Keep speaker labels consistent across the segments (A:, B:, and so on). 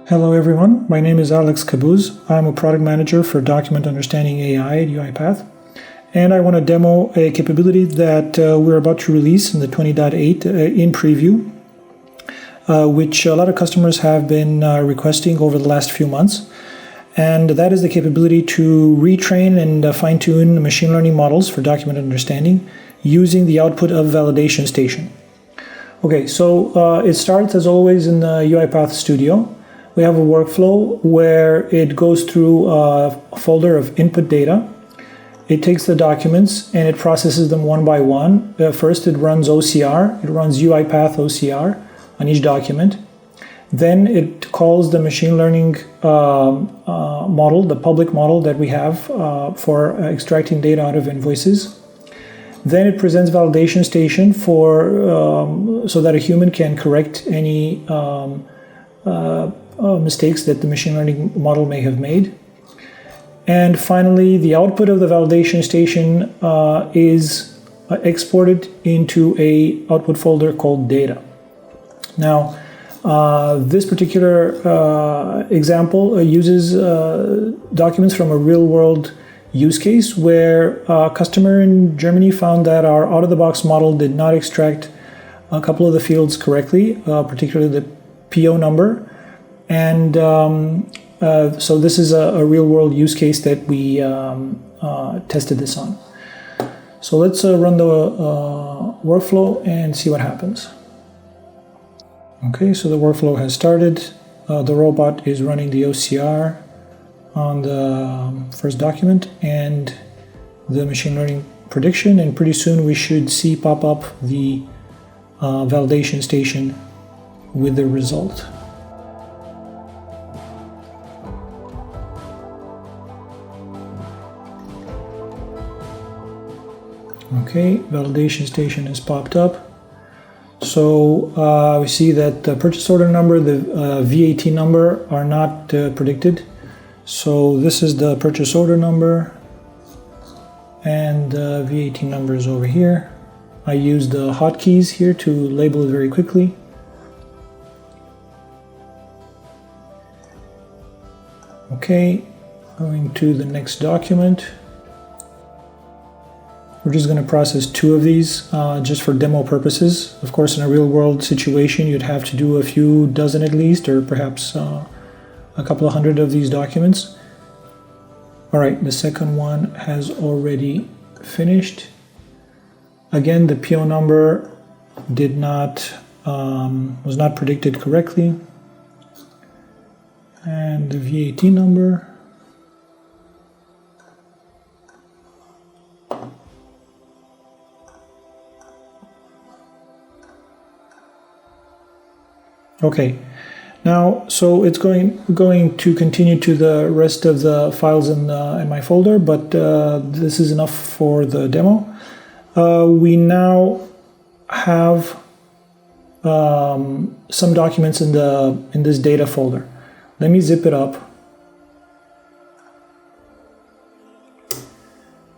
A: Hello everyone, my name is Alex Cabuz. I'm a product manager for Document Understanding AI at UiPath, and I want to demo a capability that we're about to release in the 20.8 in preview, which a lot of customers have been requesting over the last few months. And that is the capability to retrain and fine-tune machine learning models for document understanding using the output of Validation Station. Okay, so it starts as always in the UiPath Studio. We have a workflow where it goes through a folder of input data. It takes the documents and it processes them one by one. First it runs OCR, it runs UiPath OCR on each document. Then it calls the machine learning model, the public model that we have for extracting data out of invoices. Then it presents Validation Station so that a human can correct any mistakes that the machine learning model may have made. And finally, the output of the Validation Station is exported into a output folder called data. Now, this particular example uses documents from a real-world use case where a customer in Germany found that our out-of-the-box model did not extract a couple of the fields correctly, particularly the PO number. And so this is a real-world use case that we tested this on. So let's run the workflow and see what happens. Okay, so the workflow has started. The robot is running the OCR on the first document and the machine learning prediction, and pretty soon we should see pop up the validation station with the result. Okay, validation station has popped up. So we see that the purchase order number, the VAT number are not predicted. So this is the purchase order number and the VAT number is over here. I used the hotkeys here to label it very quickly. Okay, going to the next document. We're just going to process two of these just for demo purposes. Of course, in a real-world situation, you'd have to do a few dozen at least, or perhaps a couple of hundred of these documents. All right, the second one has already finished. Again, the PO number was not predicted correctly, and the VAT number. Okay, now so it's going to continue to the rest of the files in my folder, but this is enough for the demo. We now have some documents in this data folder. Let me zip it up,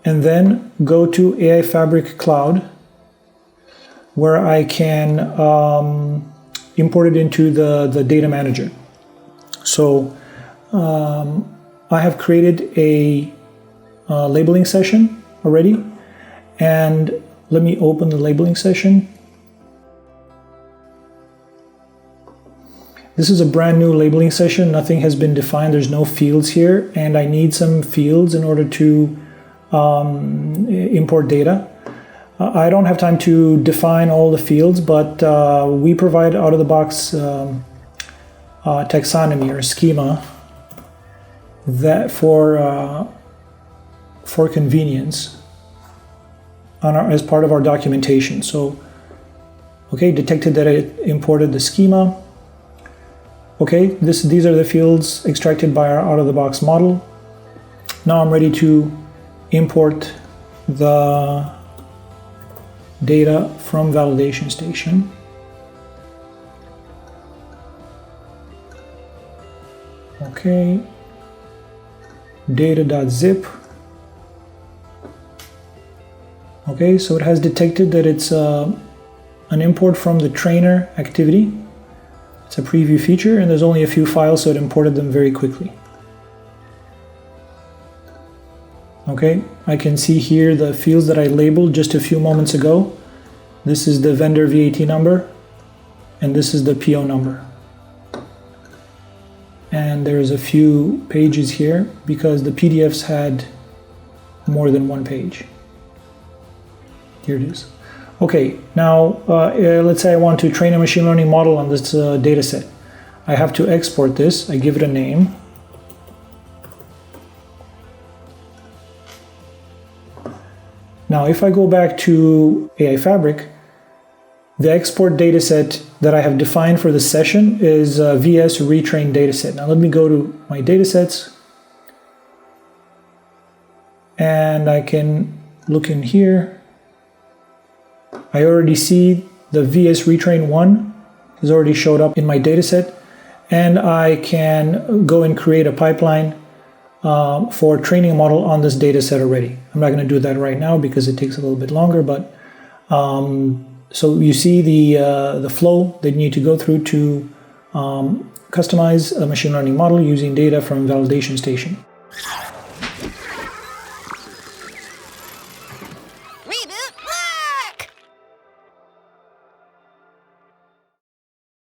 A: and then go to AI Fabric Cloud, where I can import it into the data manager. So I have created a labeling session already, and let me open the labeling session. This is a brand new labeling session. Nothing has been defined. There's no fields here, and I need some fields in order to import data. I don't have time to define all the fields, but we provide out-of-the-box taxonomy or schema that for convenience as part of our documentation. So, okay, detected that it imported the schema. Okay, these are the fields extracted by our out-of-the-box model. Now I'm ready to import the data from Validation Station. Okay, data.zip. Okay, so it has detected that it's an import from the trainer activity. It's a preview feature, and there's only a few files, so it imported them very quickly. Okay, I can see here the fields that I labeled just a few moments ago. This is the vendor VAT number, and this is the PO number. And there's a few pages here because the PDFs had more than one page. Here it is. Okay, now let's say I want to train a machine learning model on this data set. I have to export this. I give it a name. Now, if I go back to AI Fabric, the export dataset that I have defined for the session is VS Retrain dataset. Now, let me go to my datasets, and I can look in here. I already see the VS Retrain 1 has already showed up in my dataset, and I can go and create a pipeline for training a model on this data set already. I'm not going to do that right now because it takes a little bit longer, but so you see the flow that you need to go through to customize a machine learning model using data from Validation Station.